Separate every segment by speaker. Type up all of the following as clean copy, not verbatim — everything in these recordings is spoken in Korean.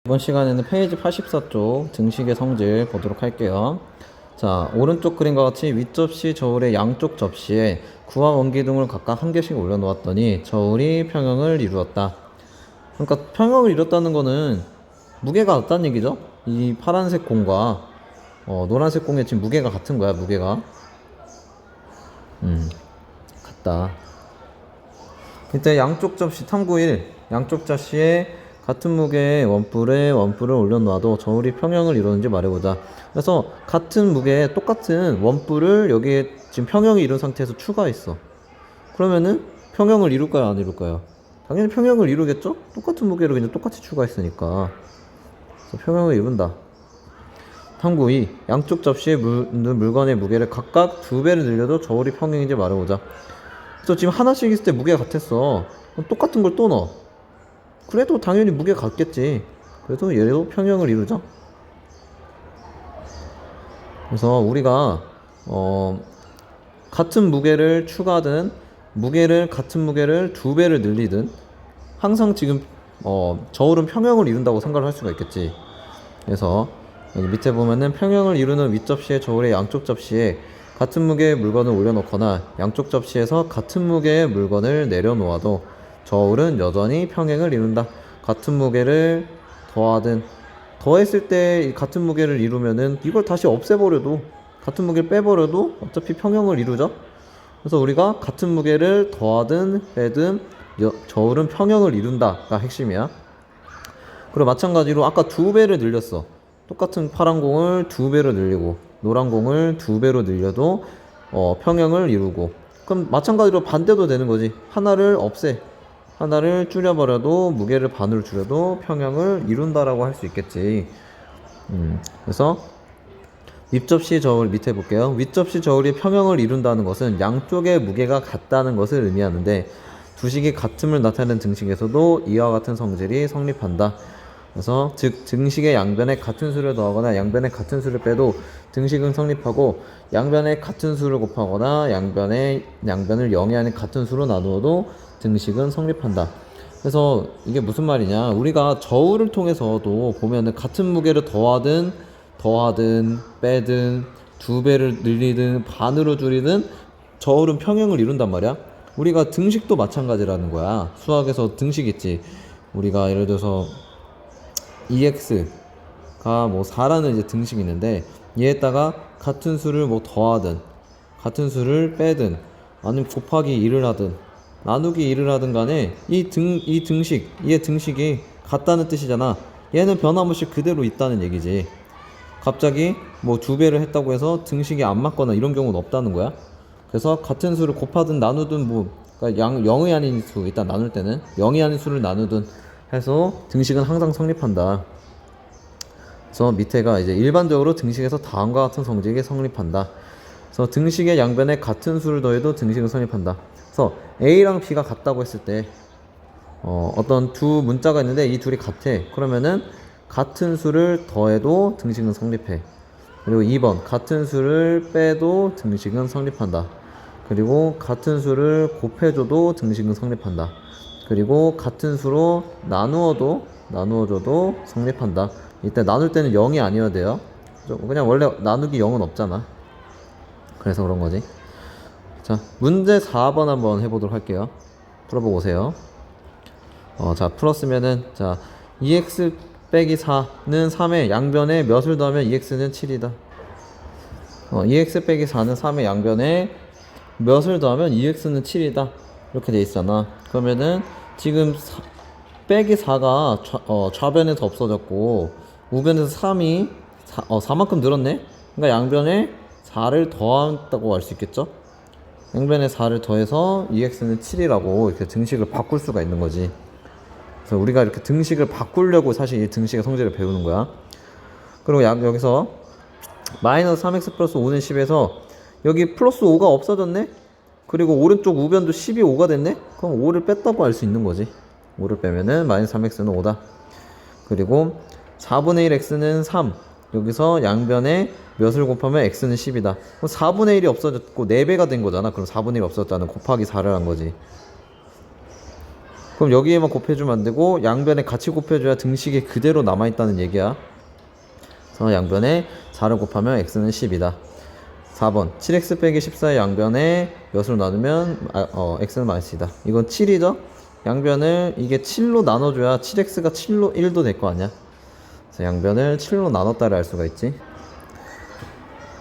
Speaker 1: 이번 시간에는 페이지 84쪽 등식의 성질 보도록 할게요. 자, 오른쪽 그림과 같이 윗접시 저울의 양쪽 접시에 구와 원기 등을 각각 한 개씩 올려놓았더니 저울이 평형을 이루었다. 그러니까 평형을 이뤘다는 거는 무게가 같다는 얘기죠. 이 파란색 공과 노란색 공의 지금 무게가 같은 거야. 무게가 같다. 이때 양쪽 접시 탐구 1, 양쪽 접시에 같은 무게의 원뿔을 올려놓아도 저울이 평형을 이루는지 말해보자. 그래서 같은 무게에 똑같은 원뿔을 여기에 지금 평형을 이룬 상태에서 추가했어. 그러면은 평형을 이룰까요, 안 이룰까요? 당연히 평형을 이루겠죠? 똑같은 무게를 그냥 똑같이 추가했으니까. 그래서 평형을 이룬다. 탐구 2. 양쪽 접시에 묻는 물건의 무게를 각각 2배를 늘려도 저울이 평형인지 말해보자. 그래서 지금 하나씩 있을 때 무게가 같았어. 똑같은 걸 또 넣어. 그래도 당연히 무게가 같겠지. 그래서 얘도 평형을 이루죠. 그래서 우리가 같은 무게를 추가하든 같은 무게를 2배를 늘리든 항상 지금 저울은 평형을 이룬다고 생각을 할 수가 있겠지. 그래서 여기 밑에 보면은 평형을 이루는 윗접시의 저울의 양쪽 접시에 같은 무게의 물건을 올려놓거나 양쪽 접시에서 같은 무게의 물건을 내려놓아도 저울은 여전히 평행을 이룬다. 같은 무게를 더했을 때 같은 무게를 이루면은 이걸 다시 없애버려도, 같은 무게를 빼버려도 어차피 평형을 이루죠. 그래서 우리가 같은 무게를 더하든 빼든 저울은 평형을 이룬다가 핵심이야. 그리고 마찬가지로 아까 2배를 늘렸어. 똑같은 파란 공을 2배로 늘리고 노란 공을 2배로 늘려도 평형을 이루고, 그럼 마찬가지로 반대도 되는 거지. 하나를 줄여버려도, 무게를 반으로 줄여도 평형을 이룬다라고 할 수 있겠지. 그래서 윗접시 저울 밑에 볼게요. 윗접시 저울이 평형을 이룬다는 것은 양쪽의 무게가 같다는 것을 의미하는데 두 식이 같음을 나타내는 등식에서도 이와 같은 성질이 성립한다. 그래서 즉 등식의 양변에 같은 수를 더하거나 양변에 같은 수를 빼도 등식은 성립하고, 양변에 같은 수를 곱하거나 양변을 0이 아닌 같은 수로 나누어도 등식은 성립한다. 그래서 이게 무슨 말이냐, 우리가 저울을 통해서도 보면은 같은 무게를 더하든 빼든 2배를 늘리든 반으로 줄이든 저울은 평형을 이룬단 말이야. 우리가 등식도 마찬가지라는 거야. 수학에서 등식 있지. 우리가 예를 들어서 EX가 뭐 4라는 이제 등식이 있는데, 얘에다가 같은 수를 뭐 더하든 같은 수를 빼든 아니면 곱하기 1을 하든 나누기 1을 하든 간에 얘 등식이 같다는 뜻이잖아. 얘는 변함없이 그대로 있다는 얘기지. 갑자기 뭐 2배를 했다고 해서 등식이 안 맞거나 이런 경우는 없다는 거야. 그래서 같은 수를 곱하든 나누든 그러니까 0이 아닌 수, 일단 나눌 때는 0이 아닌 수를 나누든 해서 등식은 항상 성립한다. 그래서 밑에가 이제 일반적으로 등식에서 다음과 같은 성질이 성립한다. 그래서 등식의 양변에 같은 수를 더해도 등식은 성립한다. 그래서 A랑 B가 같다고 했을 때 어떤 두 문자가 있는데 이 둘이 같아. 그러면은 같은 수를 더해도 등식은 성립해. 그리고 2번 같은 수를 빼도 등식은 성립한다. 그리고 같은 수를 곱해줘도 등식은 성립한다. 그리고 같은 수로 나누어줘도 성립한다. 이때 나눌 때는 0이 아니어야 돼요. 그냥 원래 나누기 0은 없잖아. 그래서 그런 거지. 자, 문제 4번 한번 해보도록 할게요. 풀어보고 오세요. 자, 풀었으면은, 자, 2x 빼기 4는 3의 양변에 몇을 더하면 2x는 7이다. 2x 빼기 4는 3의 양변에 몇을 더하면 2x는 7이다. 이렇게 돼 있잖아. 그러면은 지금 빼기 4가 좌변에서 없어졌고 우변에서 3이 4만큼 늘었네. 그러니까 양변에 4를 더한다고 할 수 있겠죠. 양변에 4를 더해서 2x는 7이라고 이렇게 등식을 바꿀 수가 있는 거지. 그래서 우리가 이렇게 등식을 바꾸려고 사실 이 등식의 성질을 배우는 거야. 그리고 여기서 마이너스 3x 플러스 5는 10에서 여기 플러스 5가 없어졌네. 그리고 오른쪽 우변도 10이 5가 됐네. 그럼 5를 뺐다고 알 수 있는 거지. 5를 빼면은 마이너스 3x는 5다. 그리고 4분의 1 x는 3. 여기서 양변에 몇을 곱하면 x는 10이다. 그럼 4분의 1이 없어졌고 4배가 된 거잖아. 그럼 4분의 1이 없어졌다는 곱하기 4를 한 거지. 그럼 여기에만 곱해주면 안 되고 양변에 같이 곱해줘야 등식이 그대로 남아있다는 얘기야. 그래서 양변에 4를 곱하면 x는 10이다. 4번 7x 빼기 14의 양변에 몇으로 나누면 x는 마이너스이다. 이건 7이죠? 양변을 이게 7로 나눠줘야 7x가 7로 1도 될 거 아니야. 그래서 양변을 7로 나눴다를 알 수가 있지.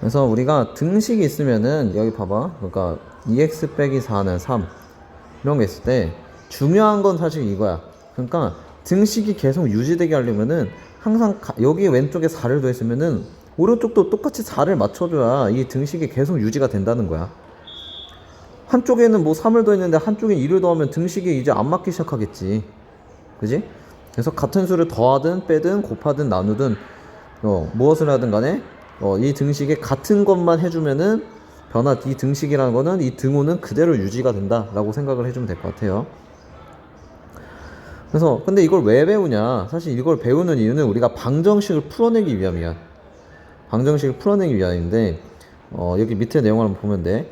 Speaker 1: 그래서 우리가 등식이 있으면은 여기 봐봐. 그러니까 2x 빼기 4는 3 이런 게 있을 때 중요한 건 사실 이거야. 그러니까 등식이 계속 유지되게 하려면은 항상 여기 왼쪽에 4를 더했으면은 오른쪽도 똑같이 4를 맞춰줘야 이 등식이 계속 유지가 된다는 거야. 한쪽에는 뭐 3을 더했는데 한쪽에 2를 더하면 등식이 이제 안 맞기 시작하겠지. 그지? 그래서 같은 수를 더하든 빼든 곱하든 나누든 무엇을 하든 간에 이 등식에 같은 것만 해주면은 이 등식이라는 거는 이 등호는 그대로 유지가 된다 라고 생각을 해주면 될 것 같아요. 그래서 근데 이걸 왜 배우냐, 사실 이걸 배우는 이유는 우리가 방정식을 풀어내기 위함이야. 방정식을 풀어내기 위함인데 여기 밑에 내용을 한번 보면 돼.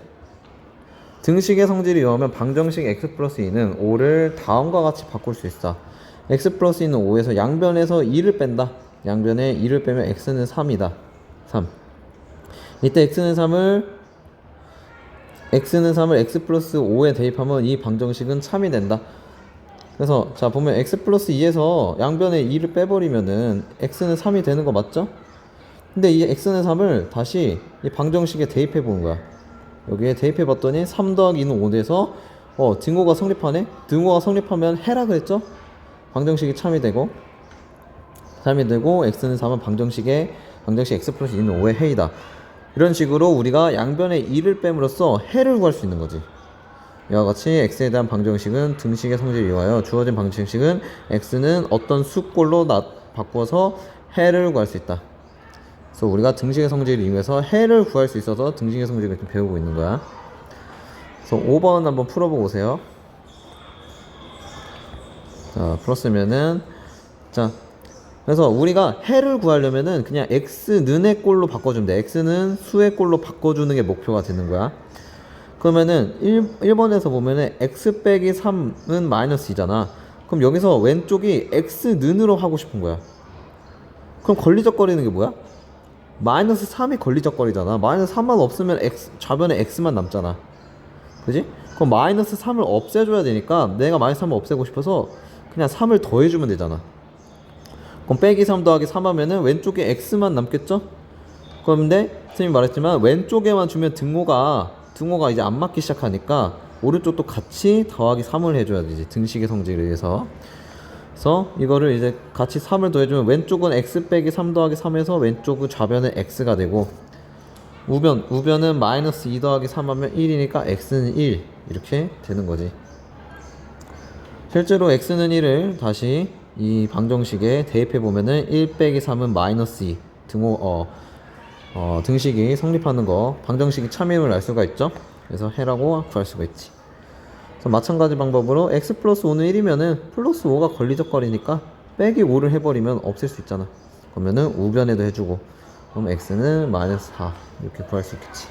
Speaker 1: 등식의 성질이 이러면 방정식 x 플러스 2는 5를 다음과 같이 바꿀 수 있어. x 플러스 2는 5에서 양변에서 2를 뺀다. 양변에 2를 빼면 x는 3이다. 3. 이때 x는 3을 x 플러스 5에 대입하면 이 방정식은 참이 된다. 그래서 자 보면 x 플러스 2에서 양변에 2를 빼버리면은 x는 3이 되는 거 맞죠? 근데 이 x는 3을 다시 이 방정식에 대입해 보는 거야. 여기에 대입해 봤더니 3 더하기 2는 5 돼서 등호가 성립하네? 등호가 성립하면 해라 그랬죠? 방정식이 참이 되고 x는 3은 방정식 x 플러스 2는 5의 해이다. 이런 식으로 우리가 양변에 2를 뺨으로써 해를 구할 수 있는 거지. 이와 같이 x에 대한 방정식은 등식의 성질을 이용하여 주어진 방정식은 x는 어떤 수꼴로 바꿔서 해를 구할 수 있다. 그래서 우리가 등식의 성질을 이용해서 해를 구할 수 있어서 등식의 성질을 좀 배우고 있는 거야. 그래서 5번 한번 풀어보고 오세요. 자, 풀었으면은 자, 그래서 우리가 해를 구하려면은 그냥 x는의 꼴로 바꿔주면 돼. x는 수의 꼴로 바꿔주는 게 목표가 되는 거야. 그러면은 1번에서 보면은 x 빼기 3은 마이너스 2잖아. 그럼 여기서 왼쪽이 x는으로 하고 싶은 거야. 그럼 걸리적거리는 게 뭐야? 마이너스 3이 걸리적거리잖아. 마이너스 3만 없으면 좌변에 x만 남잖아. 그지? 그럼 마이너스 3을 없애줘야 되니까 내가 마이너스 3을 없애고 싶어서 그냥 3을 더해주면 되잖아. 그럼 빼기 3 더하기 3 하면은 왼쪽에 x만 남겠죠? 그런데 선생님이 말했지만 왼쪽에만 주면 등호가 이제 안 맞기 시작하니까 오른쪽도 같이 더하기 3을 해줘야 되지. 등식의 성질에 의해서. 그래서 이거를 이제 같이 3을 더해주면 왼쪽은 x 빼기 3 더하기 3에서 왼쪽은 좌변은 x가 되고 우변은 마이너스 2 더하기 3 하면 1이니까 x는 1 이렇게 되는 거지. 실제로 x는 1을 다시 이 방정식에 대입해 보면은 1 빼기 3은 마이너스 2 등식이 성립하는 거, 방정식이 참임을 알 수가 있죠. 그래서 해라고 구할 수가 있지. 그래서 마찬가지 방법으로 x 플러스 5는 1이면은 플러스 5가 걸리적거리니까 빼기 5를 해버리면 없앨 수 있잖아. 그러면은 우변에도 해주고 그럼 x는 마이너스 4 이렇게 구할 수 있겠지.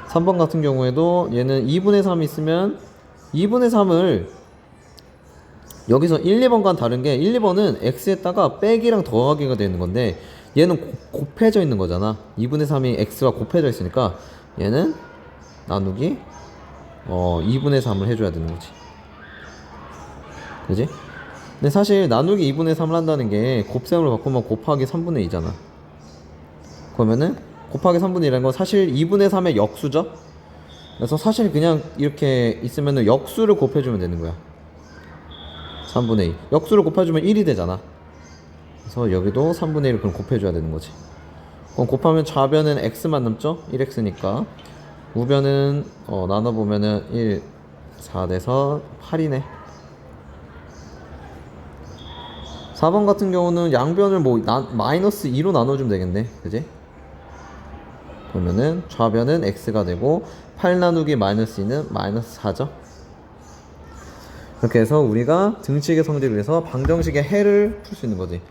Speaker 1: 3번 같은 경우에도 얘는 2분의 3이 있으면 2분의 3을 여기서 1, 2번과는 다른 게 1, 2번은 x에다가 빼기랑 더하기가 되는 건데 얘는 곱해져 있는 거잖아. 2분의 3이 x와 곱해져 있으니까 얘는 나누기 2분의 3을 해줘야 되는 거지. 그지? 근데 사실 나누기 2분의 3을 한다는 게 곱셈으로 바꾸면 곱하기 3분의 2잖아. 그러면은 곱하기 3분의 1이라는 건 사실 2분의 3의 역수죠? 그래서 사실 그냥 이렇게 있으면은 역수를 곱해주면 되는 거야. 3분의 2 역수를 곱해주면 1이 되잖아. 그래서 여기도 3분의 1을 그럼 곱해줘야 되는 거지. 그럼 곱하면 좌변은 x만 남죠? 1x니까 우변은 나눠보면은 1, 4 돼서 8이네. 4번 같은 경우는 양변을 마이너스 2로 나눠주면 되겠네. 그지? 그러면은 좌변은 x가 되고 8 나누기 마이너스 2는 마이너스 4죠. 이렇게 해서 우리가 등식의 성질을 위해서 방정식의 해를 풀 수 있는 거지.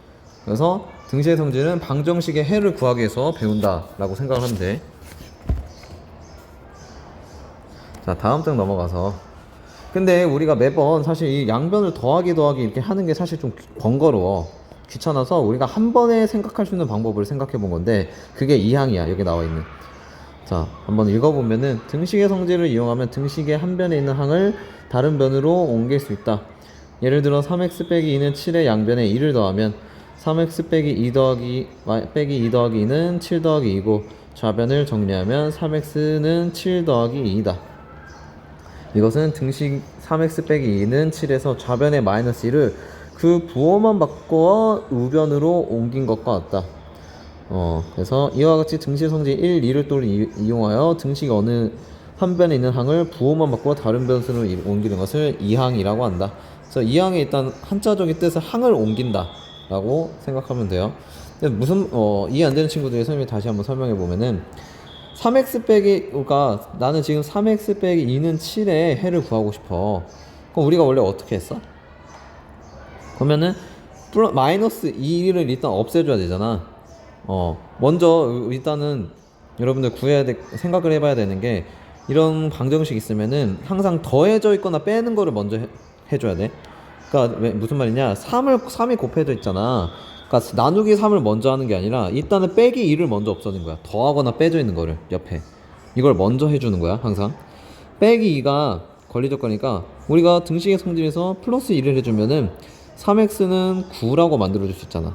Speaker 1: 그래서 등식의 성질은 방정식의 해를 구하기 위해서 배운다 라고 생각을 하면 돼. 자, 다음 장 넘어가서 근데 우리가 매번 사실 이 양변을 더하기 이렇게 하는 게 사실 좀 번거로워. 귀찮아서 우리가 한 번에 생각할 수 있는 방법을 생각해 본 건데 그게 이항이야. 여기 나와 있는. 자, 한번 읽어보면은 등식의 성질을 이용하면 등식의 한 변에 있는 항을 다른 변으로 옮길 수 있다. 예를 들어 3x 빼기 2는 7의 양변에 2를 더하면 3x 빼기 2 더하기 빼기 2 더하기 2는 7 더하기 2고 좌변을 정리하면 3x는 7 더하기 2다. 이것은 등식 3x 빼기 2는 7에서 좌변의 마이너스 1을 그 부호만 바꿔 우변으로 옮긴 것과 같다. 그래서 이와 같이 등식 성질 1, 2를 또 이용하여 등식 어느 한 변에 있는 항을 부호만 바꿔 다른 변수로 옮기는 것을 이항이라고 한다. 그래서 이항에 일단 한자적인 뜻은 항을 옮긴다 라고 생각하면 돼요. 근데 무슨 이해 안 되는 친구들이 선생님이 다시 한번 설명해 보면은 3x 빼기 그러니까 나는 지금 3x 빼기 2는 7의 해를 구하고 싶어. 그럼 우리가 원래 어떻게 했어? 그러면은 마이너스 2를 일단 없애줘야 되잖아. 먼저 일단은 여러분들 생각을 해봐야 되는 게 이런 방정식 있으면은 항상 더해져 있거나 빼는 거를 먼저 해줘야 돼. 그러니까 무슨 말이냐? 3이 곱해져 있잖아. 그러니까 나누기 3을 먼저 하는 게 아니라 일단은 빼기 2를 먼저 없애는 거야. 더하거나 빼져 있는 거를 옆에 이걸 먼저 해주는 거야. 항상 빼기 2가 권리조건이니까 우리가 등식의 성질에서 플러스 2를 해주면은 3x는 9라고 만들어줄 수 있잖아.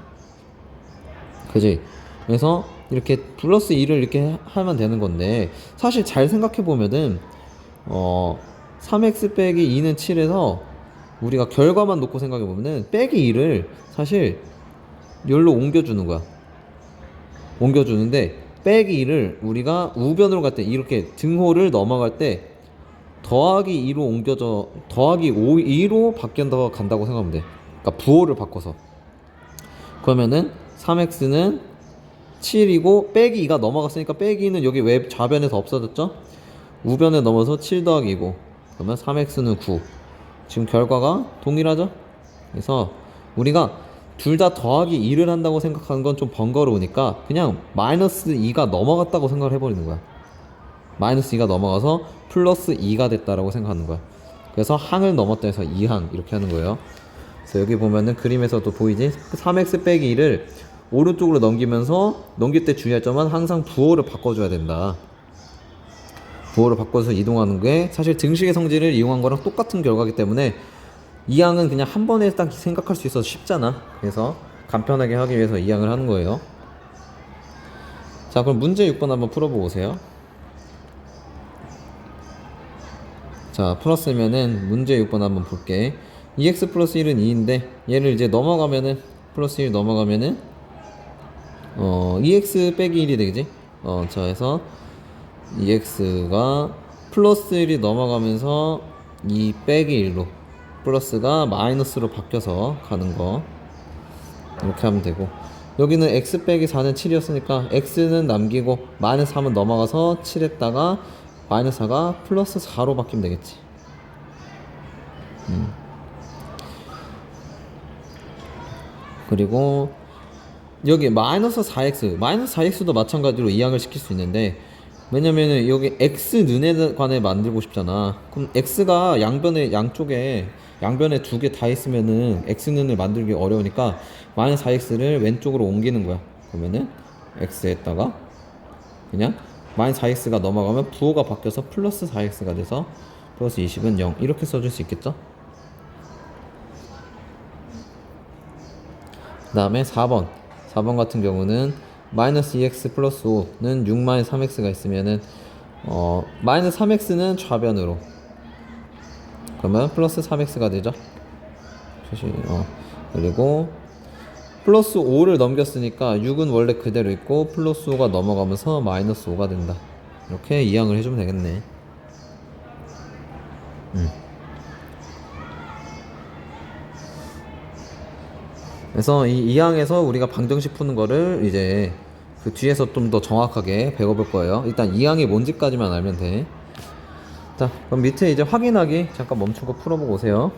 Speaker 1: 그지? 그래서 이렇게 플러스 2를 이렇게 하면 되는 건데 사실 잘 생각해 보면은 3x 빼기 2는 7에서 우리가 결과만 놓고 생각해 보면은 빼기 2를 사실 여기로 옮겨주는 거야. 옮겨주는데 빼기 2를 우리가 우변으로 갈 때 이렇게 등호를 넘어갈 때 더하기 2로 옮겨져 더하기 2로 간다고 생각하면 돼. 그러니까 부호를 바꿔서. 그러면은 3x는 7이고 빼기 2가 넘어갔으니까 빼기 2는 여기 왜 좌변에서 없어졌죠? 우변에 넘어서 7 더하기 2고 그러면 3x는 9. 지금 결과가 동일하죠? 그래서 우리가 둘 다 더하기 2를 한다고 생각하는 건 좀 번거로우니까 그냥 마이너스 2가 넘어갔다고 생각을 해버리는 거야. 마이너스 2가 넘어가서 플러스 2가 됐다라고 생각하는 거야. 그래서 항을 넘었다 해서 2항 이렇게 하는 거예요. 그래서 여기 보면은 그림에서도 보이지? 3x 빼기 2를 오른쪽으로 넘기면서 넘길 때 주의할 점은 항상 부호를 바꿔줘야 된다. 부호를 바꿔서 이동하는 게 사실 등식의 성질을 이용한 거랑 똑같은 결과이기 때문에 이항은 그냥 한 번에 딱 생각할 수 있어서 쉽잖아. 그래서 간편하게 하기 위해서 이항을 하는 거예요. 자, 그럼 문제 6번 한번 풀어보고 오세요. 자, 풀었으면은 문제 6번 한번 볼게. 2x 플러스 1은 2인데 얘를 이제 넘어가면은 플러스 1 넘어가면은 2x 빼기 1이 되겠지? 자, 해서 2x가 플러스 1이 넘어가면서 2 빼기 1로 플러스가 마이너스로 바뀌어서 가는 거 이렇게 하면 되고 여기는 x 빼기 4는 7이었으니까 x는 남기고 마이너스 3은 넘어가서 7 했다가 마이너스 4가 플러스 4로 바뀌면 되겠지. 그리고 여기 마이너스 4x도 마찬가지로 이항을 시킬 수 있는데 왜냐면은 여기 x는에 관해 만들고 싶잖아. 그럼 x가 양쪽에 양변에 두 개 다 있으면은 x는을 만들기 어려우니까 마이너스 4x를 왼쪽으로 옮기는 거야. 그러면은 x에다가 그냥 마이너스 4x가 넘어가면 부호가 바뀌어서 플러스 4x가 돼서 플러스 20은 0 이렇게 써줄 수 있겠죠. 그 다음에 4번 같은 경우는 마이너스 2x 플러스 5는 6 마이너스 3x가 있으면은 마이너스 3x는 좌변으로 그러면 플러스 3x가 되죠. 그리고 플러스 5를 넘겼으니까 6은 원래 그대로 있고 플러스 5가 넘어가면서 마이너스 5가 된다. 이렇게 이항을 해주면 되겠네. 그래서 이 이항에서 우리가 방정식 푸는 거를 이제 그 뒤에서 좀 더 정확하게 배워볼 거예요. 일단 이항이 뭔지까지만 알면 돼. 자, 그럼 밑에 이제 확인하기 잠깐 멈추고 풀어보고 오세요.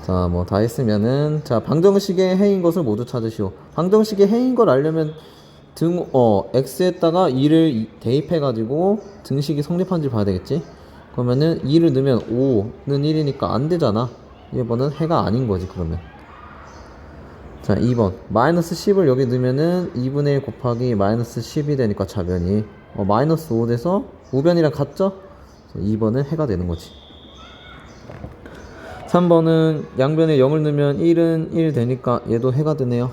Speaker 1: 자, 뭐 다 했으면은 자, 방정식의 해인 것을 모두 찾으시오. 방정식의 해인 걸 알려면 x에다가 2를 대입해 가지고 등식이 성립한지 봐야 되겠지. 그러면은 2를 넣으면 5는 1이니까 안 되잖아. 1번은 해가 아닌 거지, 그러면. 자, 2번. 마이너스 10을 여기 넣으면은 2분의 1 곱하기 마이너스 10이 되니까 좌변이. 마이너스 5 돼서 우변이랑 같죠? 2번은 해가 되는 거지. 3번은 양변에 0을 넣으면 1은 1 되니까 얘도 해가 되네요.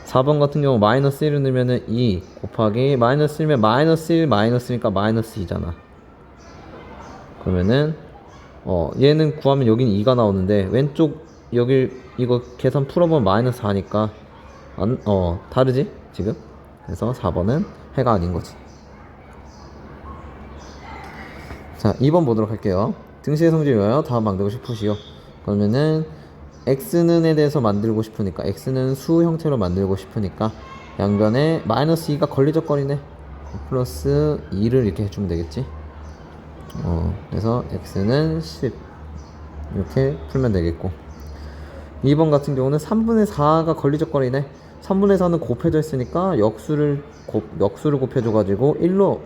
Speaker 1: 4번 같은 경우 마이너스 1을 넣으면 2 곱하기 마이너스 1면 마이너스 1 마이너스니까 마이너스 2잖아. 그러면은 얘는 구하면 여기는 2가 나오는데 왼쪽 여기 이거 계산 풀어보면 마이너스 4니까 다르지 지금? 그래서 4번은 해가 아닌 거지. 자, 2번 보도록 할게요. 등식의 성질을 위하여 답 만들고 싶으시오. 그러면은 x는에 대해서 만들고 싶으니까 x는 수 형태로 만들고 싶으니까 양변에 마이너스 2가 걸리적거리네. 플러스 2를 이렇게 해주면 되겠지. 그래서 x는 10 이렇게 풀면 되겠고, 2번 같은 경우는 3분의 4가 걸리적거리네. 3분의 4는 곱해져 있으니까 역수를 곱해줘가지고 1로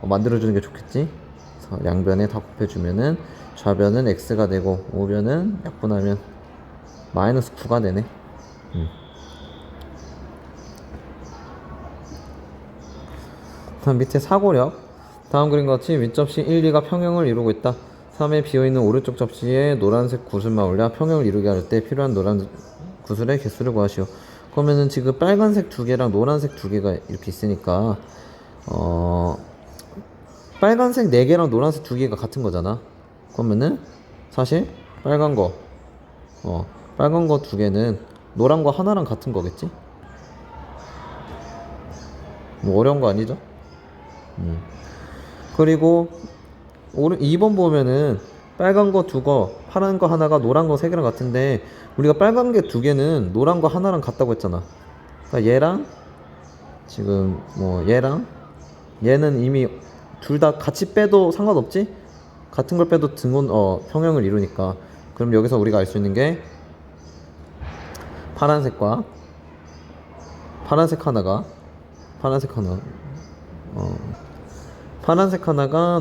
Speaker 1: 만들어주는 게 좋겠지. 그래서 양변에 다 곱해주면은 좌변은 x가 되고 우변은 약분하면 마이너스 9가 되네. 다음 밑에 사고력. 다음 그림과 같이 윗접시 1, 2가 평형을 이루고 있다. 3에 비어있는 오른쪽 접시에 노란색 구슬만 올려 평형을 이루게 할 때 필요한 노란 구슬의 개수를 구하시오. 그러면은 지금 빨간색 2개랑 노란색 2개가 이렇게 있으니까 빨간색 4개랑 노란색 2개가 같은 거잖아. 그러면은 사실 빨간 거 2개는 노란 거 하나랑 같은 거겠지? 뭐 어려운 거 아니죠? 그리고 2번 보면은 빨간 거 2거, 파란 거 하나가 노란 거 3개랑 같은데 우리가 빨간 게 2개는 노란 거 하나랑 같다고 했잖아. 그러니까 얘랑 지금 얘랑 얘는 이미 둘 다 같이 빼도 상관없지? 같은 걸 빼도 평형을 이루니까. 그럼 여기서 우리가 알 수 있는 게 파란색 하나가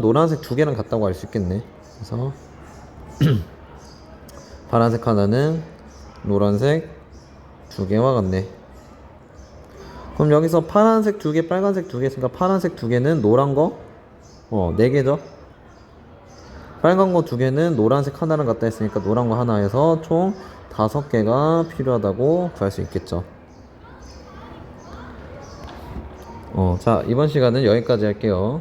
Speaker 1: 노란색 2개랑 같다고 알 수 있겠네. 그래서 파란색 하나는 노란색 2개와 같네. 그럼 여기서 파란색 2개, 빨간색 2개 있으니까 파란색 2개는 노란 거 4개죠. 빨간 거 2개는 노란색 하나랑 같다 했으니까 노란 거 하나 해서 총 5개가 필요하다고 구할 수 있겠죠. 자, 이번 시간은 여기까지 할게요.